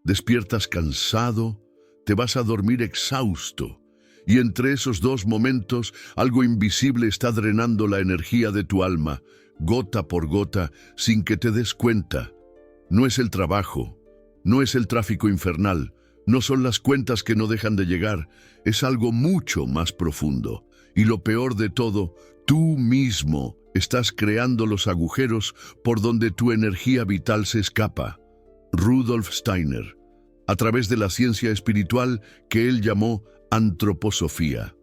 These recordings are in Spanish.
Despiertas cansado, te vas a dormir exhausto, y entre esos dos momentos algo invisible está drenando la energía de tu alma, gota por gota, sin que te des cuenta. No es el trabajo, no es el tráfico infernal, no son las cuentas que no dejan de llegar, es algo mucho más profundo. Y lo peor de todo, tú mismo estás creando los agujeros por donde tu energía vital se escapa. Rudolf Steiner, a través de la ciencia espiritual que él llamó antroposofía,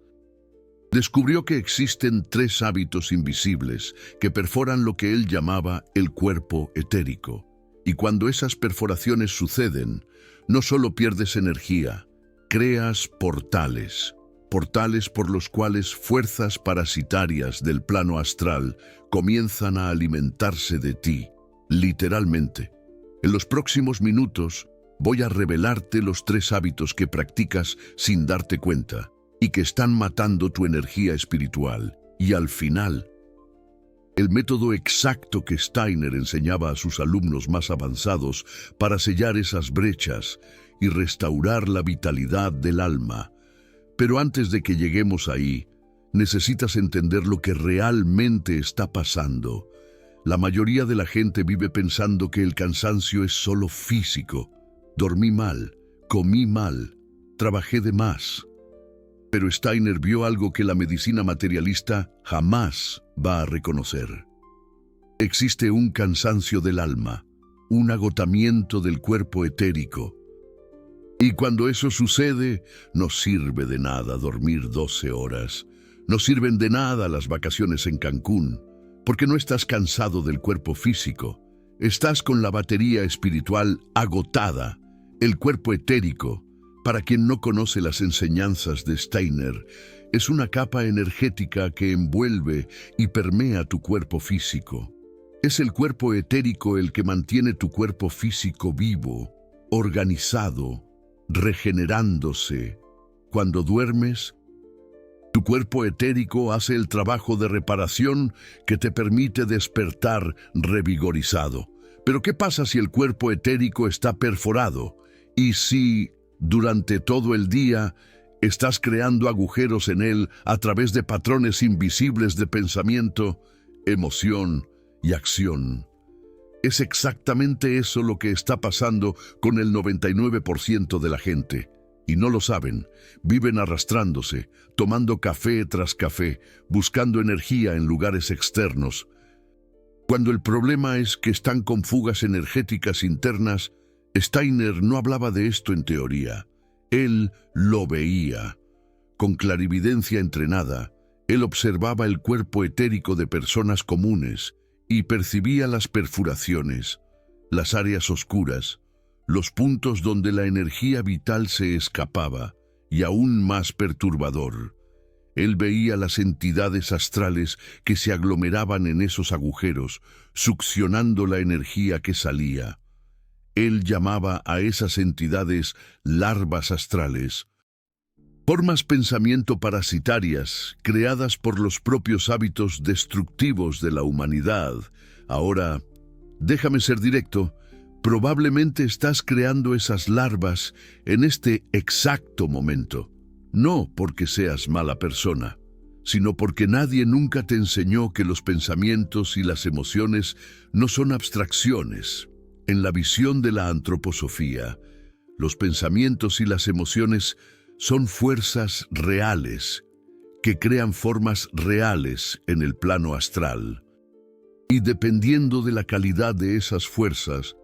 descubrió que existen 3 hábitos invisibles que perforan lo que él llamaba el cuerpo etérico. Y cuando esas perforaciones suceden, no solo pierdes energía, creas portales. Portales por los cuales fuerzas parasitarias del plano astral comienzan a alimentarse de ti, literalmente. En los próximos minutos voy a revelarte los 3 hábitos que practicas sin darte cuenta y que están matando tu energía espiritual. Y al final, el método exacto que Steiner enseñaba a sus alumnos más avanzados para sellar esas brechas y restaurar la vitalidad del alma. Pero antes de que lleguemos ahí, necesitas entender lo que realmente está pasando. La mayoría de la gente vive pensando que el cansancio es solo físico. Dormí mal, comí mal, trabajé de más. Pero Steiner vio algo que la medicina materialista jamás va a reconocer. Existe un cansancio del alma, un agotamiento del cuerpo etérico. Y cuando eso sucede, no sirve de nada dormir 12 horas. No sirven de nada las vacaciones en Cancún, porque no estás cansado del cuerpo físico. Estás con la batería espiritual agotada. El cuerpo etérico, para quien no conoce las enseñanzas de Steiner, es una capa energética que envuelve y permea tu cuerpo físico. Es el cuerpo etérico el que mantiene tu cuerpo físico vivo, organizado, regenerándose. Cuando duermes, tu cuerpo etérico hace el trabajo de reparación que te permite despertar revigorizado. Pero ¿qué pasa si el cuerpo etérico está perforado? Y si, durante todo el día, estás creando agujeros en él a través de patrones invisibles de pensamiento, emoción y acción. Es exactamente eso lo que está pasando con el 99% de la gente. Y no lo saben, viven arrastrándose, tomando café tras café, buscando energía en lugares externos. Cuando el problema es que están con fugas energéticas internas, Steiner no hablaba de esto en teoría. Él lo veía. Con clarividencia entrenada, él observaba el cuerpo etérico de personas comunes y percibía las perforaciones, las áreas oscuras, los puntos donde la energía vital se escapaba, y aún más perturbador, él veía las entidades astrales que se aglomeraban en esos agujeros, succionando la energía que salía. Él llamaba a esas entidades larvas astrales, formas pensamiento parasitarias creadas por los propios hábitos destructivos de la humanidad. Ahora, déjame ser directo, probablemente estás creando esas larvas en este exacto momento. No porque seas mala persona, sino porque nadie nunca te enseñó que los pensamientos y las emociones no son abstracciones. En la visión de la antroposofía, los pensamientos y las emociones son fuerzas reales que crean formas reales en el plano astral. Y dependiendo de la calidad de esas fuerzas,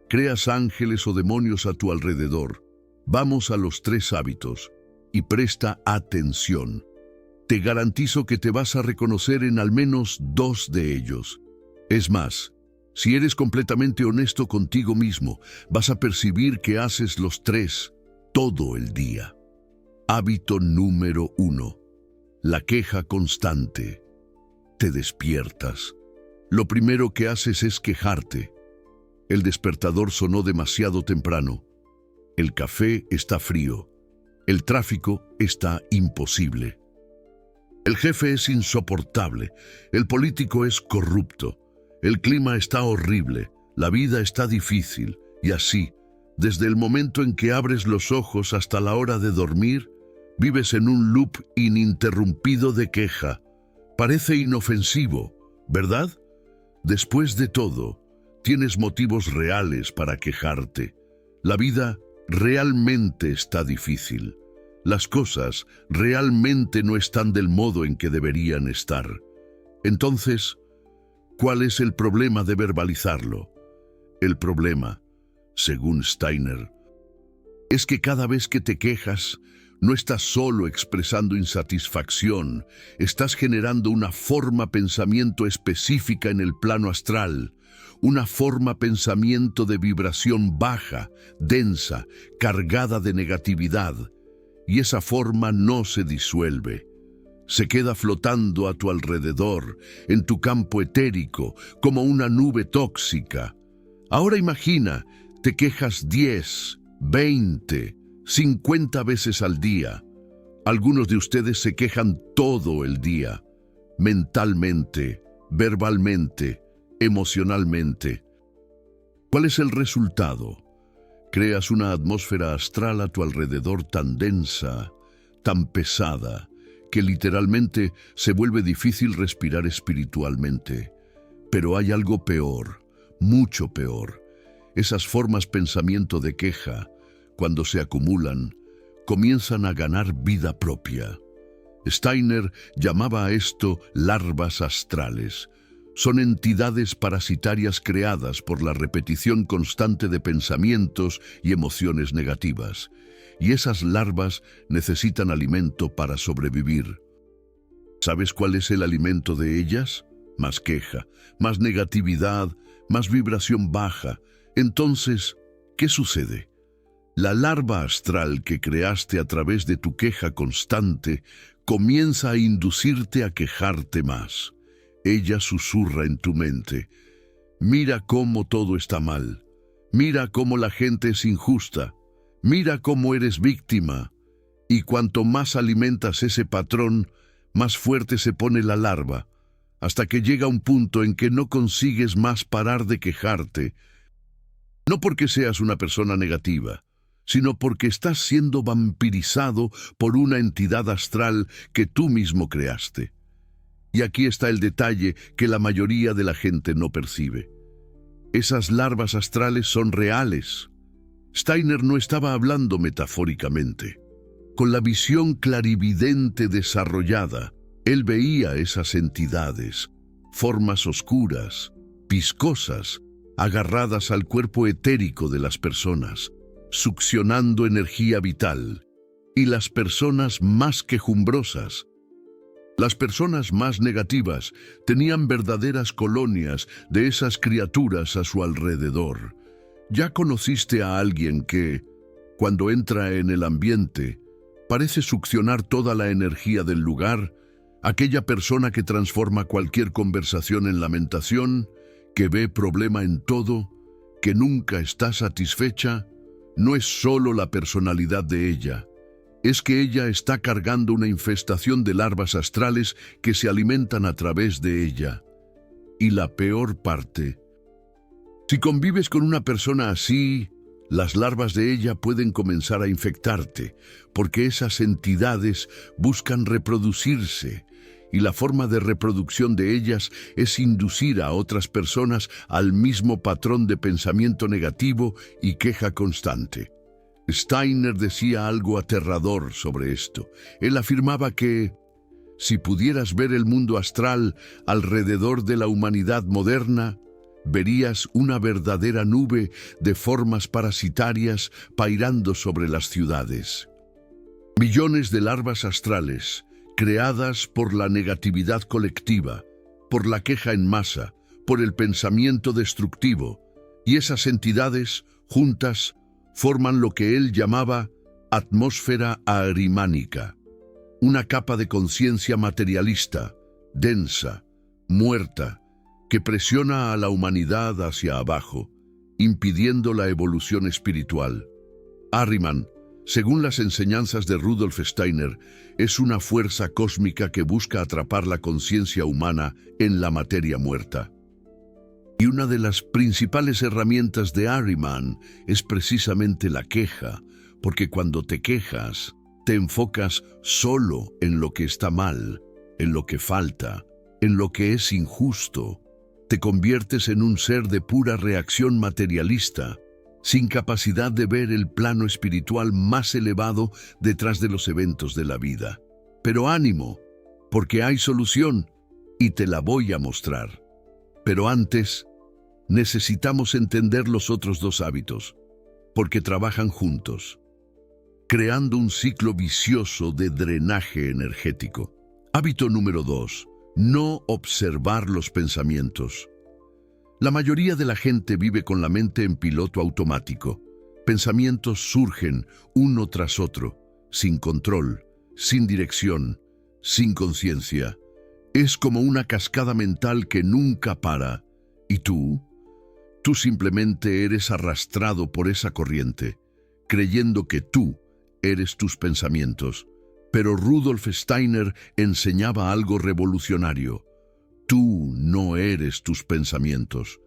creas ángeles o demonios a tu alrededor. Vamos a los 3 hábitos y presta atención. Te garantizo que te vas a reconocer en al menos 2 de ellos. Es más, si eres completamente honesto contigo mismo, vas a percibir que haces los 3 todo el día. Hábito número 1. La queja constante. Te despiertas. Lo primero que haces es quejarte. El despertador sonó demasiado temprano. El café está frío. El tráfico está imposible. El jefe es insoportable. El político es corrupto. El clima está horrible. La vida está difícil. Y así, Desde el momento en que abres los ojos hasta la hora de dormir, vives en un loop ininterrumpido de queja. Parece inofensivo, ¿verdad? Después de todo, tienes motivos reales para quejarte. La vida realmente está difícil. Las cosas realmente no están del modo en que deberían estar. Entonces, ¿cuál es el problema de verbalizarlo? El problema, según Steiner, es que cada vez que te quejas, no estás solo expresando insatisfacción, estás generando una forma pensamiento específica en el plano astral, una forma pensamiento de vibración baja, densa, cargada de negatividad, y esa forma no se disuelve. Se queda flotando a tu alrededor, en tu campo etérico, como una nube tóxica. Ahora imagina, te quejas 10, 20, 50 veces al día. Algunos de ustedes se quejan todo el día, mentalmente, verbalmente, emocionalmente. ¿Cuál es el resultado? Creas una atmósfera astral a tu alrededor tan densa, tan pesada, que literalmente se vuelve difícil respirar espiritualmente. Pero hay algo peor, mucho peor. Esas formas pensamiento de queja, cuando se acumulan, comienzan a ganar vida propia. Steiner llamaba a esto larvas astrales. Son entidades parasitarias creadas por la repetición constante de pensamientos y emociones negativas. Y esas larvas necesitan alimento para sobrevivir. ¿Sabes cuál es el alimento de ellas? Más queja, más negatividad, más vibración baja. Entonces, ¿qué sucede? La larva astral que creaste a través de tu queja constante comienza a inducirte a quejarte más. Ella susurra en tu mente: mira cómo todo está mal, mira cómo la gente es injusta, mira cómo eres víctima. Y cuanto más alimentas ese patrón, más fuerte se pone la larva, hasta que llega un punto en que no consigues más parar de quejarte. No porque seas una persona negativa, sino porque estás siendo vampirizado por una entidad astral que tú mismo creaste. Y aquí está el detalle que la mayoría de la gente no percibe. Esas larvas astrales son reales. Steiner no estaba hablando metafóricamente. Con la visión clarividente desarrollada, él veía esas entidades, formas oscuras, viscosas, agarradas al cuerpo etérico de las personas, succionando energía vital, y las personas más quejumbrosas, las personas más negativas, tenían verdaderas colonias de esas criaturas a su alrededor. ¿Ya conociste a alguien que, cuando entra en el ambiente, parece succionar toda la energía del lugar? Aquella persona que transforma cualquier conversación en lamentación, que ve problema en todo, que nunca está satisfecha. No es solo la personalidad de ella, es que ella está cargando una infestación de larvas astrales que se alimentan a través de ella. Y la peor parte: si convives con una persona así, las larvas de ella pueden comenzar a infectarte, porque esas entidades buscan reproducirse, y la forma de reproducción de ellas es inducir a otras personas al mismo patrón de pensamiento negativo y queja constante. Steiner decía algo aterrador sobre esto. Él afirmaba que, si pudieras ver el mundo astral alrededor de la humanidad moderna, verías una verdadera nube de formas parasitarias pairando sobre las ciudades. Millones de larvas astrales, creadas por la negatividad colectiva, por la queja en masa, por el pensamiento destructivo, y esas entidades, juntas, forman lo que él llamaba atmósfera ahrimánica, una capa de conciencia materialista, densa, muerta, que presiona a la humanidad hacia abajo, impidiendo la evolución espiritual. Ahriman, según las enseñanzas de Rudolf Steiner, es una fuerza cósmica que busca atrapar la conciencia humana en la materia muerta. Y una de las principales herramientas de Ahriman es precisamente la queja, porque cuando te quejas, te enfocas solo en lo que está mal, en lo que falta, en lo que es injusto. Te conviertes en un ser de pura reacción materialista, sin capacidad de ver el plano espiritual más elevado detrás de los eventos de la vida. Pero ánimo, porque hay solución y te la voy a mostrar. Pero antes, necesitamos entender los otros dos hábitos, porque trabajan juntos, creando un ciclo vicioso de drenaje energético. Hábito número 2. No observar los pensamientos. La mayoría de la gente vive con la mente en piloto automático. Pensamientos surgen uno tras otro, sin control, sin dirección, sin conciencia. Es como una cascada mental que nunca para. ¿Y tú? Tú simplemente eres arrastrado por esa corriente, creyendo que tú eres tus pensamientos. Pero Rudolf Steiner enseñaba algo revolucionario. Tú no eres tus pensamientos.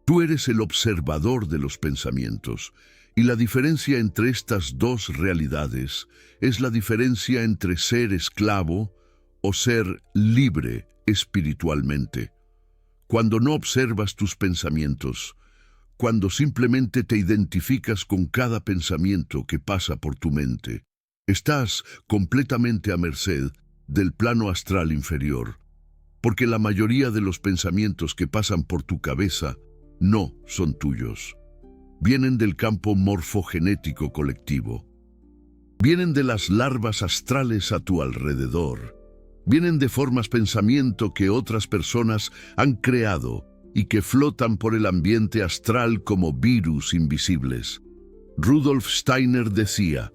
Tú eres el observador de los pensamientos. Y la diferencia entre estas dos realidades es la diferencia entre ser esclavo o ser libre espiritualmente. Cuando no observas tus pensamientos, cuando simplemente te identificas con cada pensamiento que pasa por tu mente, estás completamente a merced del plano astral inferior, porque la mayoría de los pensamientos que pasan por tu cabeza no son tuyos. Vienen del campo morfogenético colectivo. Vienen de las larvas astrales a tu alrededor. Vienen de formas pensamiento que otras personas han creado y que flotan por el ambiente astral como virus invisibles. Rudolf Steiner decía: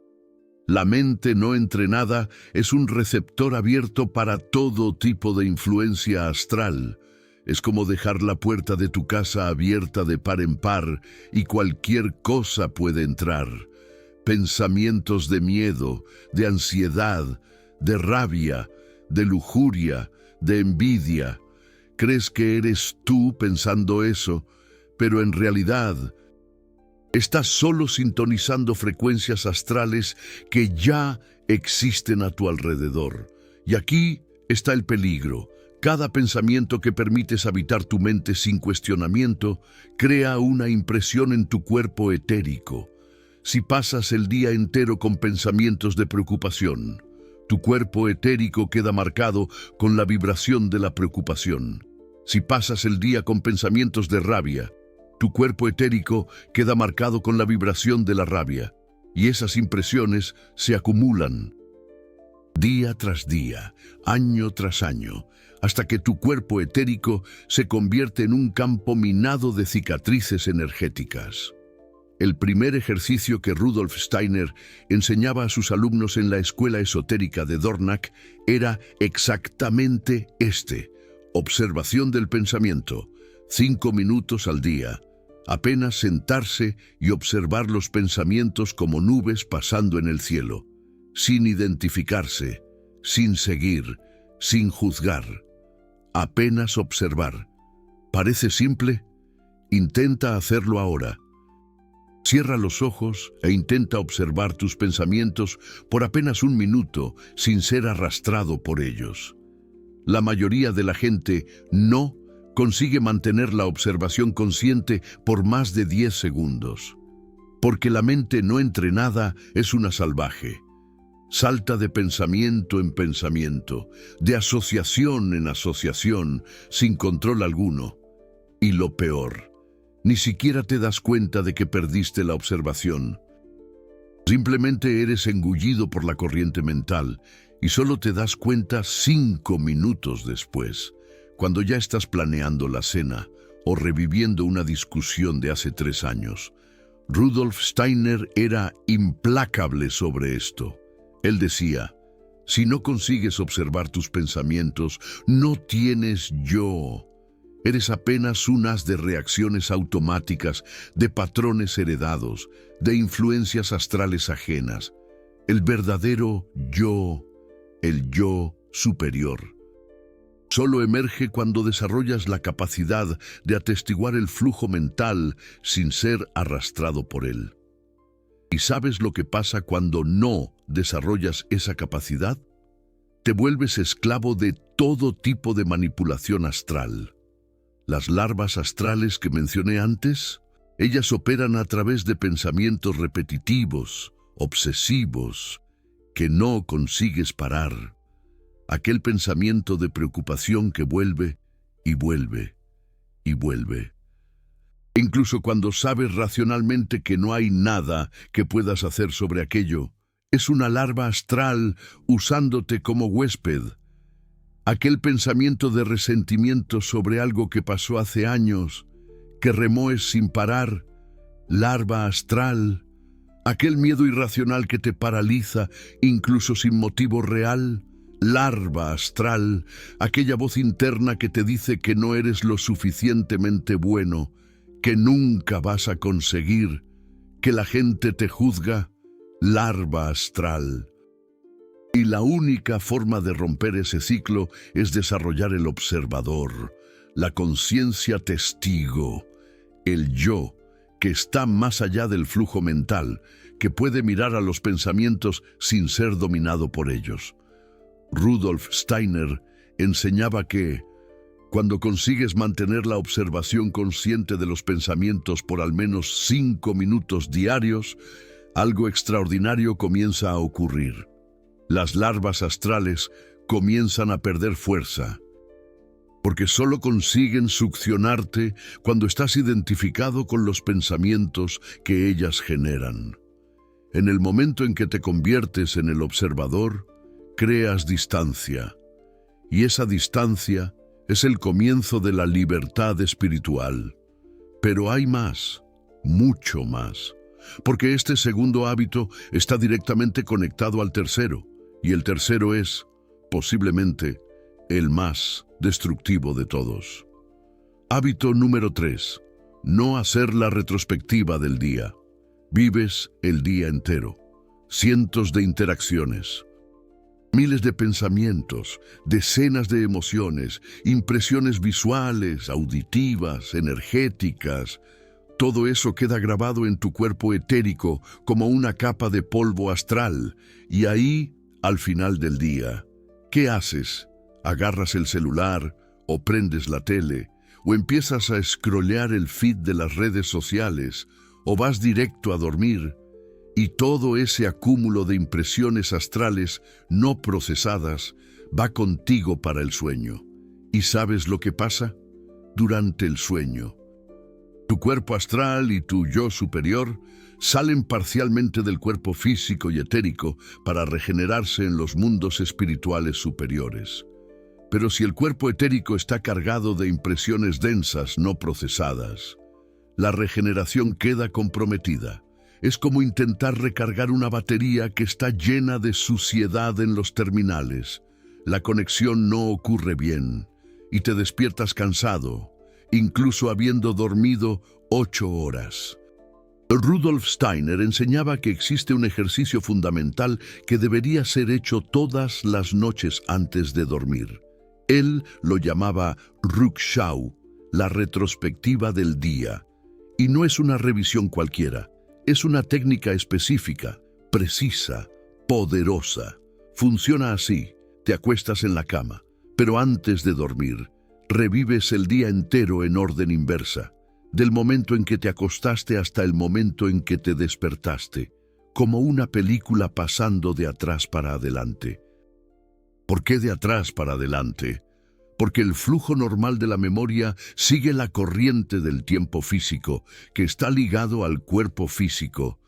la mente no entrenada es un receptor abierto para todo tipo de influencia astral. Es como dejar la puerta de tu casa abierta de par en par y cualquier cosa puede entrar. Pensamientos de miedo, de ansiedad, de rabia, de lujuria, de envidia. Crees que eres tú pensando eso, pero en realidad estás solo sintonizando frecuencias astrales que ya existen a tu alrededor. Y aquí está el peligro. Cada pensamiento que permites habitar tu mente sin cuestionamiento crea una impresión en tu cuerpo etérico. Si pasas el día entero con pensamientos de preocupación, tu cuerpo etérico queda marcado con la vibración de la preocupación. Si pasas el día con pensamientos de rabia, tu cuerpo etérico queda marcado con la vibración de la rabia, y esas impresiones se acumulan día tras día, año tras año, hasta que tu cuerpo etérico se convierte en un campo minado de cicatrices energéticas. El primer ejercicio que Rudolf Steiner enseñaba a sus alumnos en la escuela esotérica de Dornach era exactamente este: observación del pensamiento, 5 minutos al día. Apenas sentarse y observar los pensamientos como nubes pasando en el cielo, sin identificarse, sin seguir, sin juzgar. Apenas observar. ¿Parece simple? Intenta hacerlo ahora. Cierra los ojos e intenta observar tus pensamientos por apenas 1 minuto sin ser arrastrado por ellos. La mayoría de la gente no consigue mantener la observación consciente por más de 10 segundos. Porque la mente no entrenada es una salvaje. Salta de pensamiento en pensamiento, de asociación en asociación, sin control alguno. Y lo peor, ni siquiera te das cuenta de que perdiste la observación. Simplemente eres engullido por la corriente mental y solo te das cuenta 5 minutos después, cuando ya estás planeando la cena o reviviendo una discusión de hace 3 años. Rudolf Steiner era implacable sobre esto. Él decía: si no consigues observar tus pensamientos, no tienes yo. Eres apenas un haz de reacciones automáticas, de patrones heredados, de influencias astrales ajenas. El verdadero yo, el yo superior, Solo emerge cuando desarrollas la capacidad de atestiguar el flujo mental sin ser arrastrado por él. ¿Y sabes lo que pasa cuando no desarrollas esa capacidad? Te vuelves esclavo de todo tipo de manipulación astral. Las larvas astrales que mencioné antes, ellas operan a través de pensamientos repetitivos, obsesivos, que no consigues parar. Aquel pensamiento de preocupación que vuelve y vuelve y vuelve. Incluso cuando sabes racionalmente que no hay nada que puedas hacer sobre aquello, es una larva astral usándote como huésped. Aquel pensamiento de resentimiento sobre algo que pasó hace años, que remoes sin parar, larva astral. Aquel miedo irracional que te paraliza, incluso sin motivo real, larva astral. Aquella voz interna que te dice que no eres lo suficientemente bueno, que nunca vas a conseguir, que la gente te juzga, larva astral. Y la única forma de romper ese ciclo es desarrollar el observador, la conciencia testigo, el yo, que está más allá del flujo mental, que puede mirar a los pensamientos sin ser dominado por ellos. Rudolf Steiner enseñaba que, cuando consigues mantener la observación consciente de los pensamientos por al menos 5 minutos diarios, algo extraordinario comienza a ocurrir. Las larvas astrales comienzan a perder fuerza, porque solo consiguen succionarte cuando estás identificado con los pensamientos que ellas generan. En el momento en que te conviertes en el observador, creas distancia, y esa distancia es el comienzo de la libertad espiritual. Pero hay más, mucho más, porque este segundo hábito está directamente conectado al tercero, y el tercero es, posiblemente, el más destructivo de todos. Hábito número 3. No hacer la retrospectiva del día. Vives el día entero. Cientos de interacciones. Miles de pensamientos, decenas de emociones, impresiones visuales, auditivas, energéticas. Todo eso queda grabado en tu cuerpo etérico como una capa de polvo astral. Y ahí, al final del día, ¿qué haces? ¿Agarras el celular o prendes la tele o empiezas a scrollear el feed de las redes sociales o vas directo a dormir? Y todo ese acúmulo de impresiones astrales no procesadas va contigo para el sueño. ¿Y sabes lo que pasa? Durante el sueño, tu cuerpo astral y tu yo superior salen parcialmente del cuerpo físico y etérico para regenerarse en los mundos espirituales superiores. Pero si el cuerpo etérico está cargado de impresiones densas no procesadas, la regeneración queda comprometida. Es como intentar recargar una batería que está llena de suciedad en los terminales. La conexión no ocurre bien y te despiertas cansado, incluso habiendo dormido 8 horas. Rudolf Steiner enseñaba que existe un ejercicio fundamental que debería ser hecho todas las noches antes de dormir. Él lo llamaba Rückschau, la retrospectiva del día. Y no es una revisión cualquiera. Es una técnica específica, precisa, poderosa. Funciona así: te acuestas en la cama, pero antes de dormir, revives el día entero en orden inversa, del momento en que te acostaste hasta el momento en que te despertaste, como una película pasando de atrás para adelante. ¿Por qué de atrás para adelante? Porque el flujo normal de la memoria sigue la corriente del tiempo físico, que está ligado al cuerpo físico.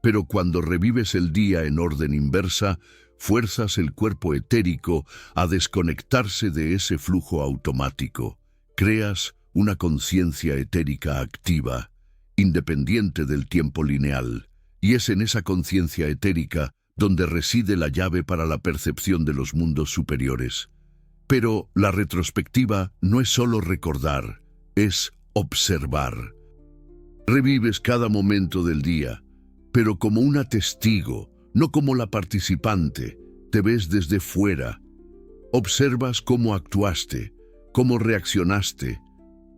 Pero cuando revives el día en orden inversa, fuerzas el cuerpo etérico a desconectarse de ese flujo automático. Creas una conciencia etérica activa, independiente del tiempo lineal. Y es en esa conciencia etérica donde reside la llave para la percepción de los mundos superiores. Pero la retrospectiva no es solo recordar, es observar. Revives cada momento del día, pero como una testigo, no como la participante. Te ves desde fuera. Observas cómo actuaste, cómo reaccionaste,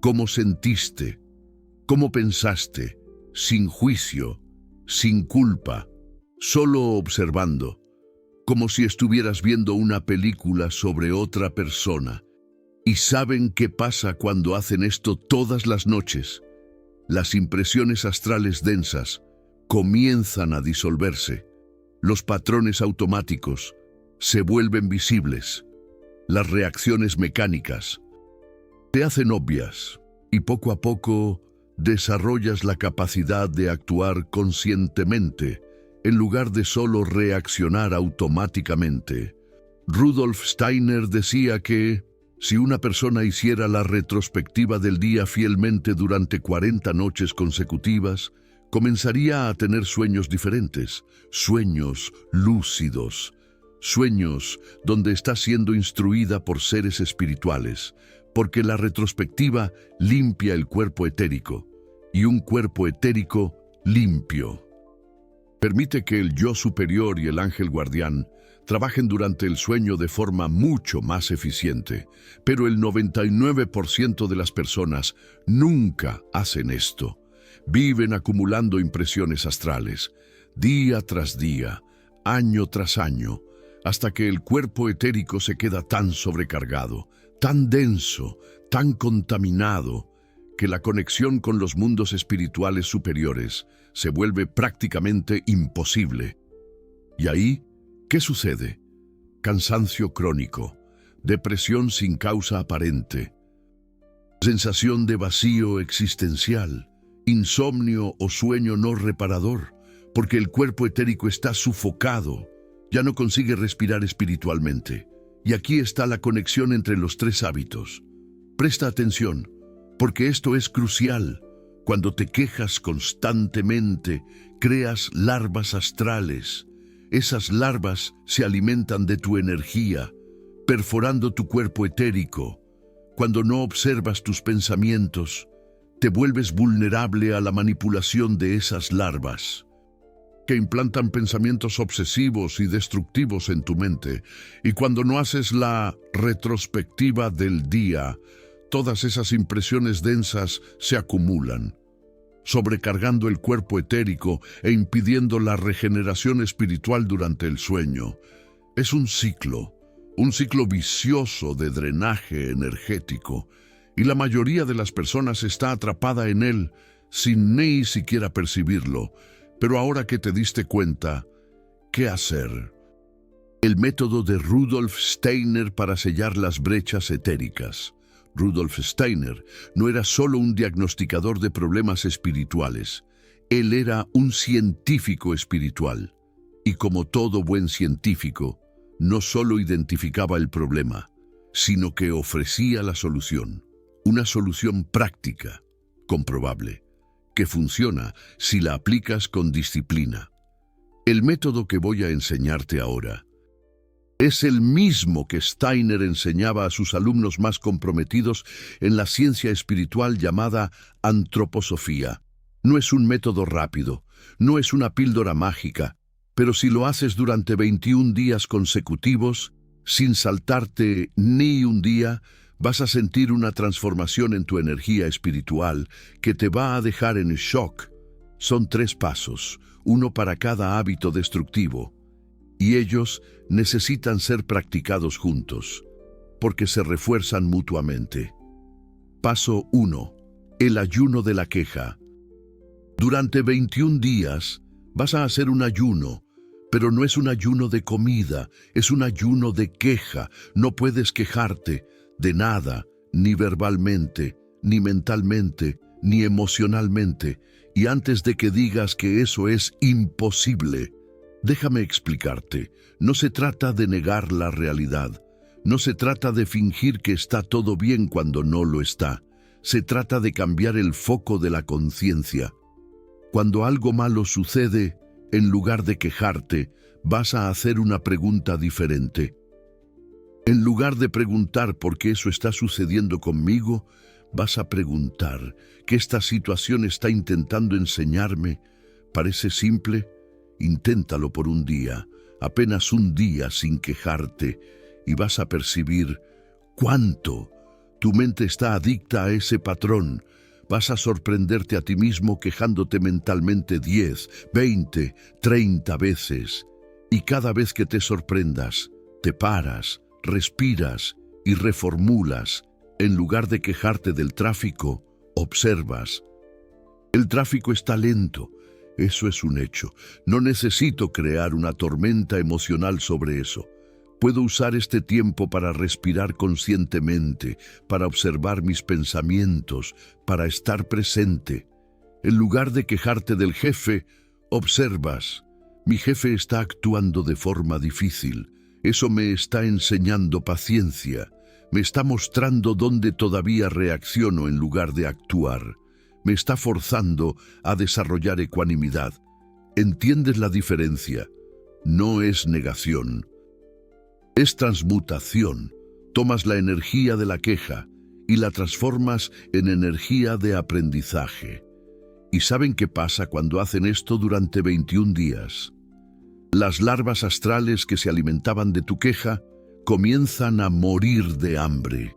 cómo sentiste, cómo pensaste, sin juicio, sin culpa, solo observando, como si estuvieras viendo una película sobre otra persona. ¿Y saben qué pasa cuando hacen esto todas las noches? Las impresiones astrales densas comienzan a disolverse. Los patrones automáticos se vuelven visibles. Las reacciones mecánicas se hacen obvias y poco a poco desarrollas la capacidad de actuar conscientemente en lugar de solo reaccionar automáticamente. Rudolf Steiner decía que si una persona hiciera la retrospectiva del día fielmente durante 40 noches consecutivas, comenzaría a tener sueños diferentes, sueños lúcidos, sueños donde está siendo instruida por seres espirituales, porque la retrospectiva limpia el cuerpo etérico, y un cuerpo etérico limpio permite que el yo superior y el ángel guardián trabajen durante el sueño de forma mucho más eficiente, pero el 99% de las personas nunca hacen esto. Viven acumulando impresiones astrales, día tras día, año tras año, hasta que el cuerpo etérico se queda tan sobrecargado, tan denso, tan contaminado, que la conexión con los mundos espirituales superiores se vuelve prácticamente imposible. Y ahí, ¿qué sucede? Cansancio crónico, depresión sin causa aparente, sensación de vacío existencial, insomnio o sueño no reparador, porque el cuerpo etérico está sufocado, ya no consigue respirar espiritualmente. Y aquí está la conexión entre los tres hábitos. Presta atención, porque esto es crucial. Cuando te quejas constantemente, creas larvas astrales. Esas larvas se alimentan de tu energía, perforando tu cuerpo etérico. Cuando no observas tus pensamientos, te vuelves vulnerable a la manipulación de esas larvas, que implantan pensamientos obsesivos y destructivos en tu mente. Y cuando no haces la retrospectiva del día, todas esas impresiones densas se acumulan, sobrecargando el cuerpo etérico e impidiendo la regeneración espiritual durante el sueño. Es un ciclo vicioso de drenaje energético, y la mayoría de las personas está atrapada en él sin ni siquiera percibirlo. Pero ahora que te diste cuenta, ¿qué hacer? El método de Rudolf Steiner para sellar las brechas etéricas. Rudolf Steiner no era solo un diagnosticador de problemas espirituales, él era un científico espiritual. Y como todo buen científico, no solo identificaba el problema, sino que ofrecía la solución. Una solución práctica, comprobable, que funciona si la aplicas con disciplina. El método que voy a enseñarte ahora es el mismo que Steiner enseñaba a sus alumnos más comprometidos en la ciencia espiritual llamada antroposofía. No es un método rápido, no es una píldora mágica, pero si lo haces durante 21 días consecutivos, sin saltarte ni un día, vas a sentir una transformación en tu energía espiritual que te va a dejar en shock. Son 3 pasos, uno para cada hábito destructivo, y ellos necesitan ser practicados juntos, porque se refuerzan mutuamente. Paso 1. El ayuno de la queja. Durante 21 días vas a hacer un ayuno, pero no es un ayuno de comida, es un ayuno de queja. No puedes quejarte de nada, ni verbalmente, ni mentalmente, ni emocionalmente. Y antes de que digas que eso es imposible, déjame explicarte. No se trata de negar la realidad. No se trata de fingir que está todo bien cuando no lo está. Se trata de cambiar el foco de la conciencia. Cuando algo malo sucede, en lugar de quejarte, vas a hacer una pregunta diferente. En lugar de preguntar por qué eso está sucediendo conmigo, vas a preguntar qué esta situación está intentando enseñarme. ¿Parece simple? Inténtalo por un día, apenas un día sin quejarte, y vas a percibir cuánto Tu mente está adicta a ese patrón. Vas a sorprenderte a ti mismo quejándote mentalmente 10, 20, 30 veces. Y cada vez que te sorprendas, te paras, respiras y reformulas. En lugar de quejarte del tráfico, observas. El tráfico está lento. Eso es un hecho. No necesito crear una tormenta emocional sobre eso. Puedo usar este tiempo para respirar conscientemente, para observar mis pensamientos, para estar presente. En lugar de quejarte del jefe, observas. Mi jefe está actuando de forma difícil. Eso me está enseñando paciencia. Me está mostrando dónde todavía reacciono en lugar de actuar. Me está forzando a desarrollar ecuanimidad. ¿Entiendes la diferencia? No es negación. Es transmutación. Tomas la energía de la queja y la transformas en energía de aprendizaje. ¿Y saben qué pasa cuando hacen esto durante 21 días? Las larvas astrales que se alimentaban de tu queja comienzan a morir de hambre.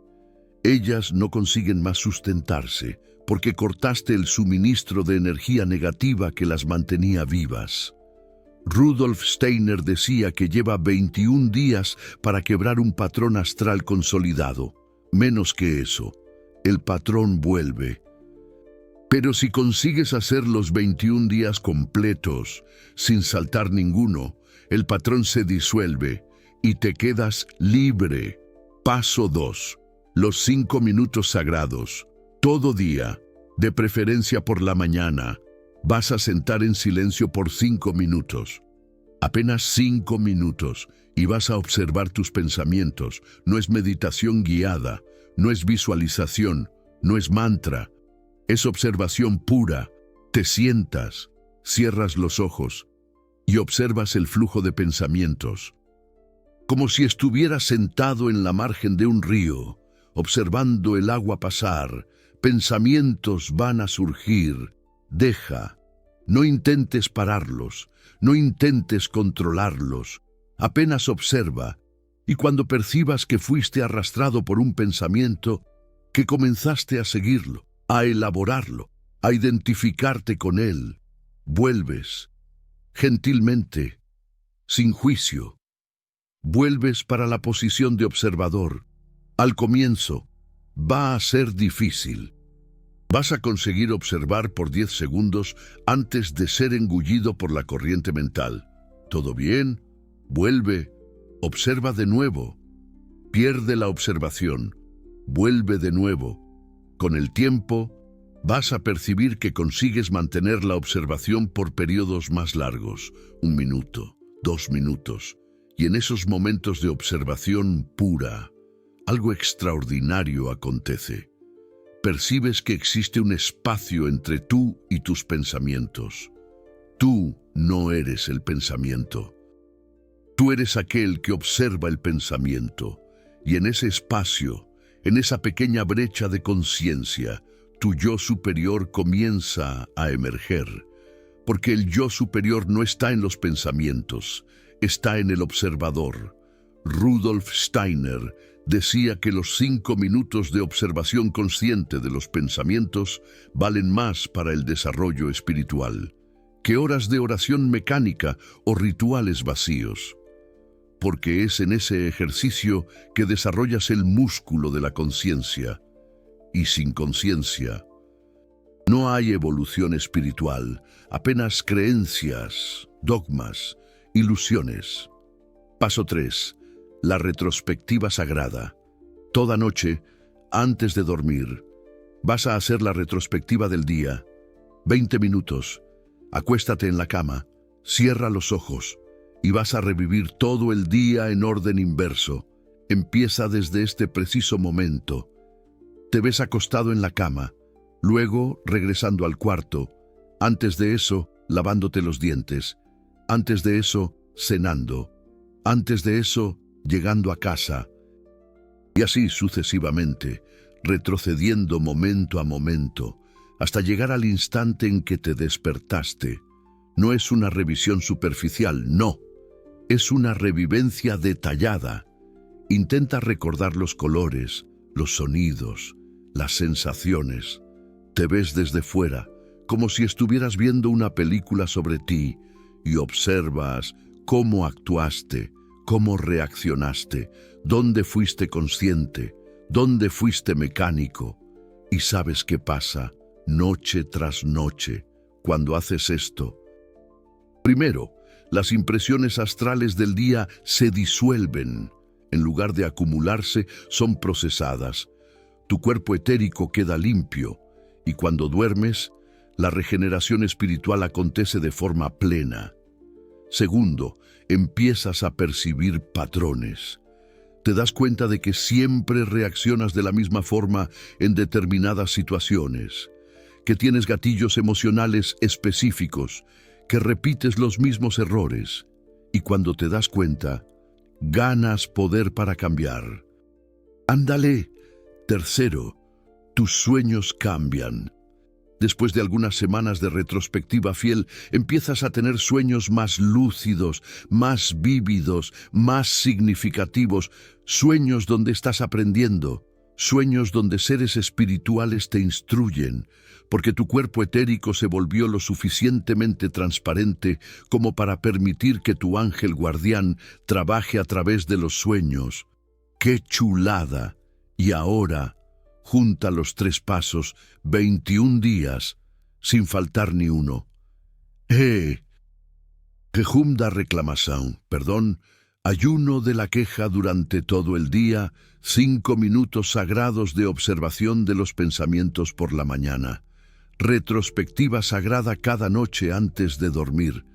Ellas no consiguen más sustentarse porque cortaste el suministro de energía negativa que las mantenía vivas. Rudolf Steiner decía que lleva 21 días para quebrar un patrón astral consolidado. Menos que eso, el patrón vuelve. Pero si consigues hacer los 21 días completos, sin saltar ninguno, el patrón se disuelve y te quedas libre. Paso 2. Los 5 minutos sagrados. Todo día, de preferencia por la mañana, vas a sentar en silencio por 5 minutos. Apenas 5 minutos y vas a observar tus pensamientos. No es meditación guiada, no es visualización, no es mantra. Es observación pura. Te sientas, cierras los ojos y observas el flujo de pensamientos. Como si estuvieras sentado en la margen de un río, observando el agua pasar. Pensamientos van a surgir. Deja. No intentes pararlos, no intentes controlarlos. Apenas observa, y cuando percibas que fuiste arrastrado por un pensamiento, que comenzaste a seguirlo, a elaborarlo, a identificarte con él, vuelves, gentilmente, sin juicio. Vuelves para la posición de observador. Al comienzo, va a ser difícil. Vas a conseguir observar por 10 segundos antes de ser engullido por la corriente mental. ¿Todo bien? Vuelve. Observa de nuevo. Pierde la observación. Vuelve de nuevo. Con el tiempo, vas a percibir que consigues mantener la observación por periodos más largos. 1 minuto, 2 minutos. Y en esos momentos de observación pura, algo extraordinario acontece. Percibes que existe un espacio entre tú y tus pensamientos. Tú no eres el pensamiento. Tú eres aquel que observa el pensamiento. Y en ese espacio, en esa pequeña brecha de conciencia, tu yo superior comienza a emerger. Porque el yo superior no está en los pensamientos, está en el observador. Rudolf Steiner decía que los 5 minutos de observación consciente de los pensamientos valen más para el desarrollo espiritual que horas de oración mecánica o rituales vacíos. Porque es en ese ejercicio que desarrollas el músculo de la conciencia. Y sin conciencia, no hay evolución espiritual, apenas creencias, dogmas, ilusiones. Paso 3. La retrospectiva sagrada. Toda noche, antes de dormir, vas a hacer la retrospectiva del día. 20 minutos. Acuéstate en la cama, cierra los ojos y vas a revivir todo el día en orden inverso. Empieza desde este preciso momento. Te ves acostado en la cama, luego regresando al cuarto. Antes de eso, lavándote los dientes. Antes de eso, cenando. Antes de eso, llegando a casa. Y así sucesivamente, retrocediendo momento a momento, hasta llegar al instante en que te despertaste. No es una revisión superficial, no. Es una revivencia detallada. Intenta recordar los colores, los sonidos, las sensaciones. Te ves desde fuera, como si estuvieras viendo una película sobre ti, y observas cómo actuaste, cómo reaccionaste, dónde fuiste consciente, dónde fuiste mecánico. Y sabes qué pasa noche tras noche cuando haces esto. Primero, las impresiones astrales del día se disuelven. En lugar de acumularse, son procesadas. Tu cuerpo etérico queda limpio, y cuando duermes, la regeneración espiritual acontece de forma plena. Segundo, empiezas a percibir patrones. Te das cuenta de que siempre reaccionas de la misma forma en determinadas situaciones, que tienes gatillos emocionales específicos, que repites los mismos errores, y cuando te das cuenta, ganas poder para cambiar. Ándale. Tercero, tus sueños cambian. Después de algunas semanas de retrospectiva fiel, empiezas a tener sueños más lúcidos, más vívidos, más significativos, sueños donde estás aprendiendo, sueños donde seres espirituales te instruyen, porque tu cuerpo etérico se volvió lo suficientemente transparente como para permitir que tu ángel guardián trabaje a través de los sueños. ¡Qué chulada! Y ahora, junta los 3 pasos, 21 días, sin faltar ni uno. Jejum da reclamación, ayuno de la queja durante todo el día, 5 minutos sagrados de observación de los pensamientos por la mañana. Retrospectiva sagrada cada noche antes de dormir.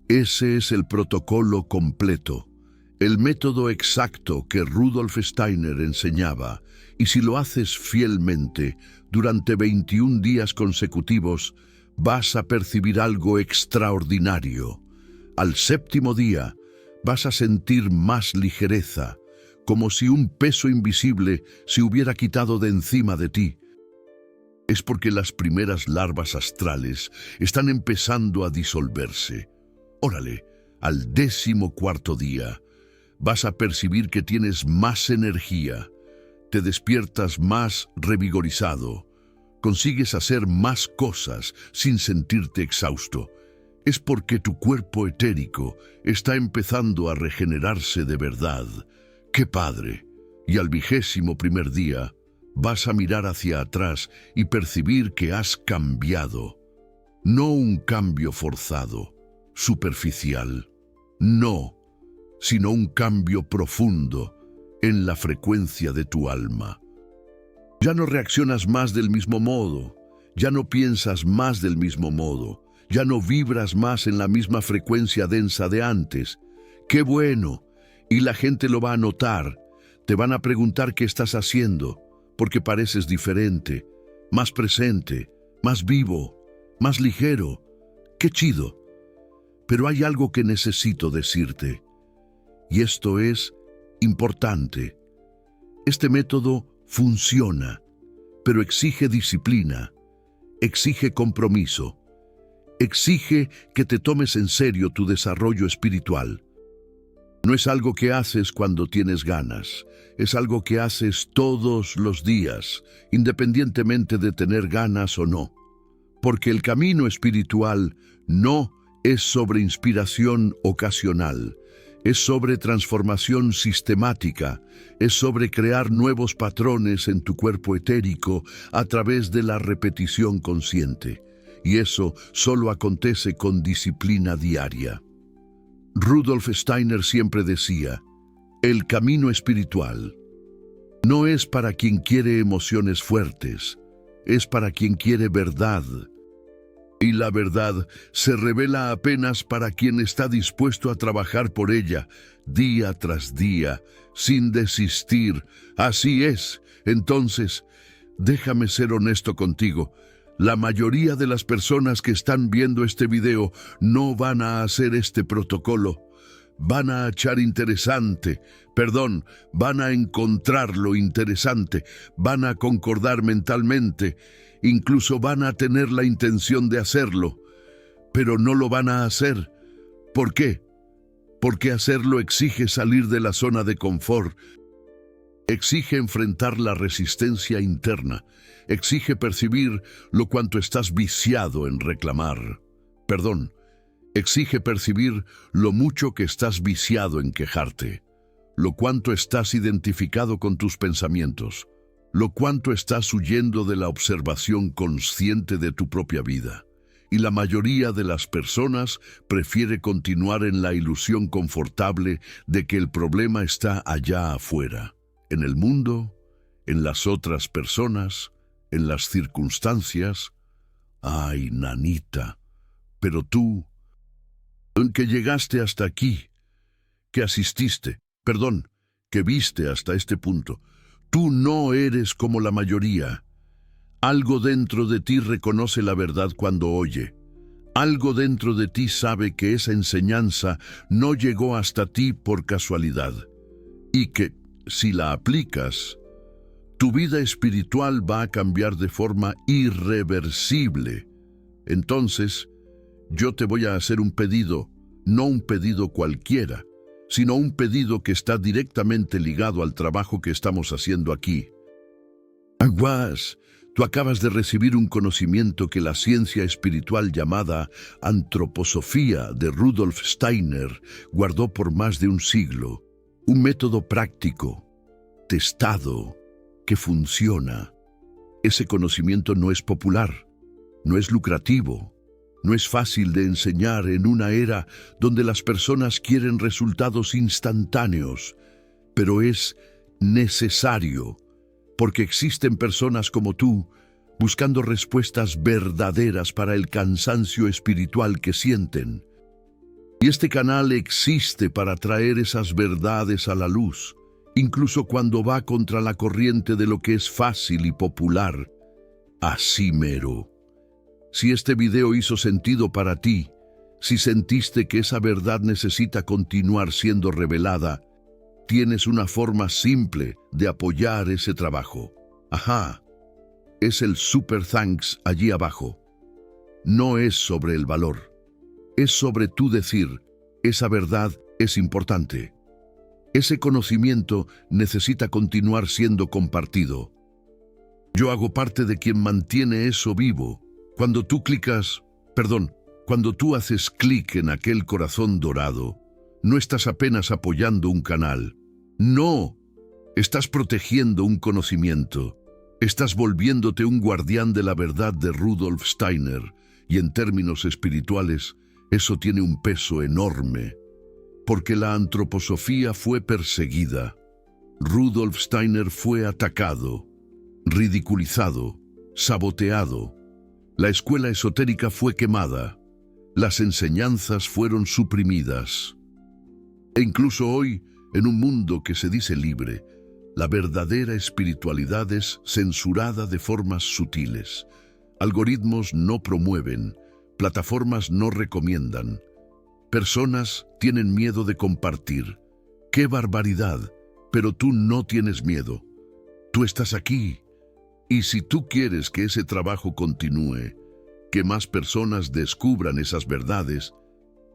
Ese es el protocolo completo, el método exacto que Rudolf Steiner enseñaba, y si lo haces fielmente durante 21 días consecutivos, vas a percibir algo extraordinario. Al 7º día, vas a sentir más ligereza, como si un peso invisible se hubiera quitado de encima de ti. Es porque las primeras larvas astrales están empezando a disolverse. Órale, al 14º día, vas a percibir que tienes más energía, te despiertas más revigorizado, consigues hacer más cosas sin sentirte exhausto. Es porque tu cuerpo etérico está empezando a regenerarse de verdad. ¡Qué padre! Y al 21º día, vas a mirar hacia atrás y percibir que has cambiado. No un cambio forzado, superficial. No, sino un cambio profundo en la frecuencia de tu alma. Ya no reaccionas más del mismo modo, ya no piensas más del mismo modo, ya no vibras más en la misma frecuencia densa de antes. ¡Qué bueno! Y la gente lo va a notar. Te van a preguntar qué estás haciendo, porque pareces diferente, más presente, más vivo, más ligero. ¡Qué chido! Pero hay algo que necesito decirte, y esto es importante. Este método funciona, pero exige disciplina, exige compromiso, exige que te tomes en serio tu desarrollo espiritual. No es algo que haces cuando tienes ganas, es algo que haces todos los días, independientemente de tener ganas o no. Porque el camino espiritual no es sobre inspiración ocasional, es sobre transformación sistemática, es sobre crear nuevos patrones en tu cuerpo etérico a través de la repetición consciente. Y eso solo acontece con disciplina diaria. Rudolf Steiner siempre decía, el camino espiritual no es para quien quiere emociones fuertes, es para quien quiere verdad. Y la verdad se revela apenas para quien está dispuesto a trabajar por ella, día tras día, sin desistir. Así es. Entonces, déjame ser honesto contigo. La mayoría de las personas que están viendo este video no van a hacer este protocolo. Van a van a encontrar lo interesante, van a concordar mentalmente, incluso van a tener la intención de hacerlo, pero no lo van a hacer. ¿Por qué? Porque hacerlo exige salir de la zona de confort. Exige enfrentar la resistencia interna. Exige percibir lo cuanto estás viciado en reclamar. Perdón, exige percibir lo mucho que estás viciado en quejarte, lo cuanto estás identificado con tus pensamientos, lo cuanto estás huyendo de la observación consciente de tu propia vida. Y la mayoría de las personas prefiere continuar en la ilusión confortable de que el problema está allá afuera, en el mundo, en las otras personas, en las circunstancias. Ay, nanita, pero tú, que llegaste hasta aquí, que asististe, perdón, que viste hasta este punto, tú no eres como la mayoría. Algo dentro de ti reconoce la verdad cuando oye. Algo dentro de ti sabe que esa enseñanza no llegó hasta ti por casualidad y que, si la aplicas, tu vida espiritual va a cambiar de forma irreversible. Entonces, yo te voy a hacer un pedido, no un pedido cualquiera, sino un pedido que está directamente ligado al trabajo que estamos haciendo aquí. Aguas, tú acabas de recibir un conocimiento que la ciencia espiritual llamada antroposofía de Rudolf Steiner guardó por más de un siglo. Un método práctico, testado, que funciona. Ese conocimiento no es popular, no es lucrativo, no es fácil de enseñar en una era donde las personas quieren resultados instantáneos, pero es necesario, porque existen personas como tú buscando respuestas verdaderas para el cansancio espiritual que sienten. Y este canal existe para traer esas verdades a la luz, incluso cuando va contra la corriente de lo que es fácil y popular. Así mero. Si este video hizo sentido para ti, si sentiste que esa verdad necesita continuar siendo revelada, tienes una forma simple de apoyar ese trabajo. Ajá, es el Super Thanks allí abajo. No es sobre el valor, es sobre tú decir, esa verdad es importante. Ese conocimiento necesita continuar siendo compartido. Yo hago parte de quien mantiene eso vivo. Cuando tú cuando tú haces clic en aquel corazón dorado, no estás apenas apoyando un canal. No, estás protegiendo un conocimiento. Estás volviéndote un guardián de la verdad de Rudolf Steiner, y en términos espirituales, eso tiene un peso enorme, porque la antroposofía fue perseguida. Rudolf Steiner fue atacado, ridiculizado, saboteado. La escuela esotérica fue quemada. Las enseñanzas fueron suprimidas. E incluso hoy, en un mundo que se dice libre, la verdadera espiritualidad es censurada de formas sutiles. Algoritmos no promueven, plataformas no recomiendan. Personas tienen miedo de compartir. ¡Qué barbaridad! Pero tú no tienes miedo. Tú estás aquí. Y si tú quieres que ese trabajo continúe, que más personas descubran esas verdades,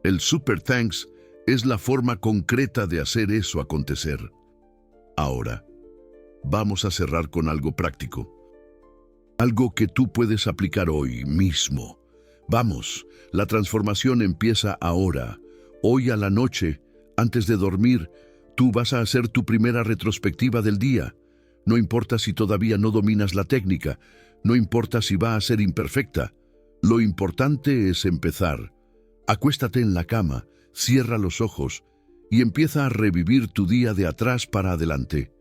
el Super Thanks es la forma concreta de hacer eso acontecer. Ahora, vamos a cerrar con algo práctico. Algo que tú puedes aplicar hoy mismo. Vamos, la transformación empieza ahora. Hoy a la noche, antes de dormir, tú vas a hacer tu primera retrospectiva del día. No importa si todavía no dominas la técnica, no importa si va a ser imperfecta. Lo importante es empezar. Acuéstate en la cama, cierra los ojos y empieza a revivir tu día de atrás para adelante,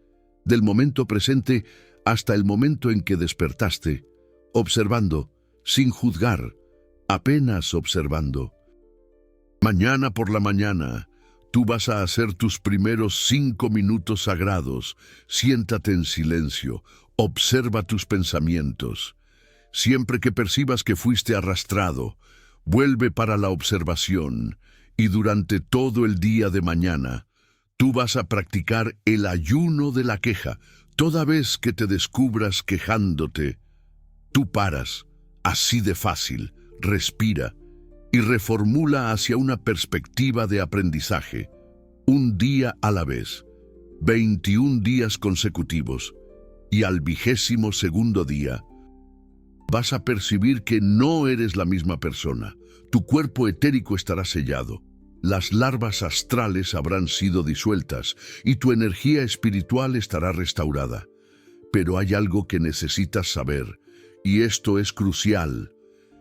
del momento presente hasta el momento en que despertaste, observando, sin juzgar, apenas observando. Mañana por la mañana, tú vas a hacer tus primeros 5 minutos sagrados. Siéntate en silencio, observa tus pensamientos. Siempre que percibas que fuiste arrastrado, vuelve para la observación y durante todo el día de mañana, tú vas a practicar el ayuno de la queja. Toda vez que te descubras quejándote, tú paras, así de fácil, respira y reformula hacia una perspectiva de aprendizaje, un día a la vez. 21 días consecutivos, y al 22º día, vas a percibir que no eres la misma persona. Tu cuerpo etérico estará sellado. Las larvas astrales habrán sido disueltas y tu energía espiritual estará restaurada. Pero hay algo que necesitas saber, y esto es crucial.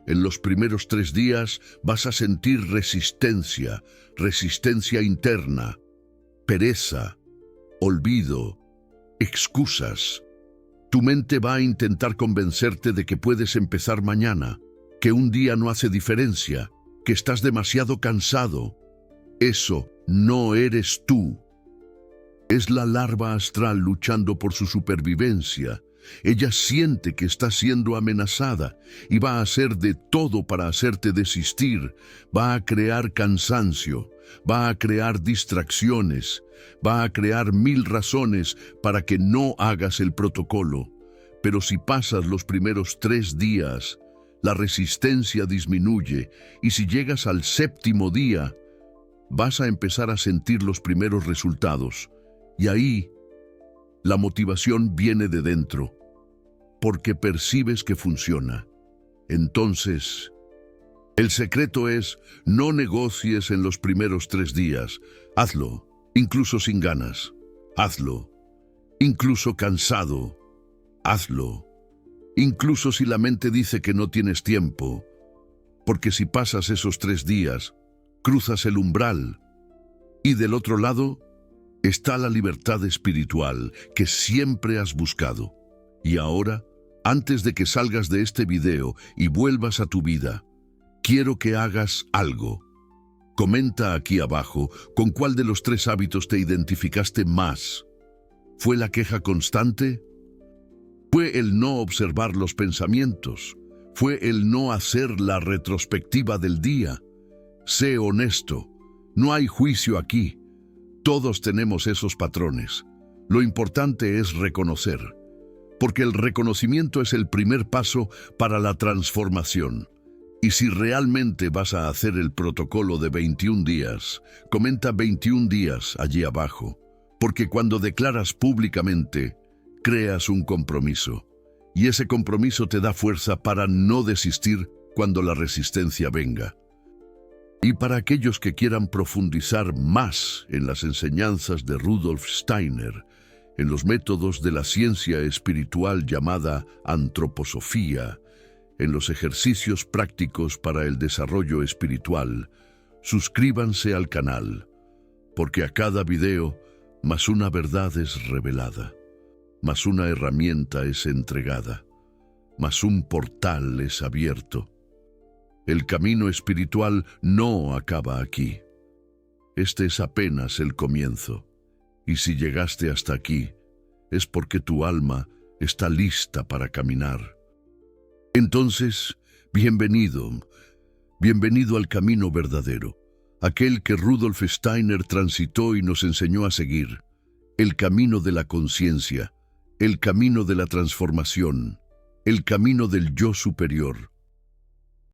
En los primeros 3 días vas a sentir resistencia interna, pereza, olvido, excusas. Tu mente va a intentar convencerte de que puedes empezar mañana, que un día no hace diferencia, que estás demasiado cansado. Eso no eres tú. Es la larva astral luchando por su supervivencia. Ella siente que está siendo amenazada y va a hacer de todo para hacerte desistir. Va a crear cansancio, va a crear distracciones, va a crear 1000 razones para que no hagas el protocolo. Pero si pasas los primeros 3 días, la resistencia disminuye y si llegas al 7º día, vas a empezar a sentir los primeros resultados. Y ahí, la motivación viene de dentro, porque percibes que funciona. Entonces, el secreto es, no negocies en los primeros 3 días. Hazlo, incluso sin ganas. Hazlo, incluso cansado. Hazlo, incluso si la mente dice que no tienes tiempo. Porque si pasas esos 3 días, cruzas el umbral. Y del otro lado, está la libertad espiritual que siempre has buscado. Y ahora, antes de que salgas de este video y vuelvas a tu vida, quiero que hagas algo. Comenta aquí abajo con cuál de los 3 hábitos te identificaste más. ¿Fue la queja constante? ¿Fue el no observar los pensamientos? ¿Fue el no hacer la retrospectiva del día? Sé honesto, no hay juicio aquí. Todos tenemos esos patrones. Lo importante es reconocer, porque el reconocimiento es el primer paso para la transformación. Y si realmente vas a hacer el protocolo de 21 días, comenta 21 días allí abajo, porque cuando declaras públicamente, creas un compromiso, y ese compromiso te da fuerza para no desistir cuando la resistencia venga. Y para aquellos que quieran profundizar más en las enseñanzas de Rudolf Steiner, en los métodos de la ciencia espiritual llamada antroposofía, en los ejercicios prácticos para el desarrollo espiritual, suscríbanse al canal, porque a cada video, más una verdad es revelada, más una herramienta es entregada, más un portal es abierto. El camino espiritual no acaba aquí. Este es apenas el comienzo. Y si llegaste hasta aquí, es porque tu alma está lista para caminar. Entonces, bienvenido al camino verdadero, aquel que Rudolf Steiner transitó y nos enseñó a seguir, el camino de la conciencia, el camino de la transformación, el camino del yo superior.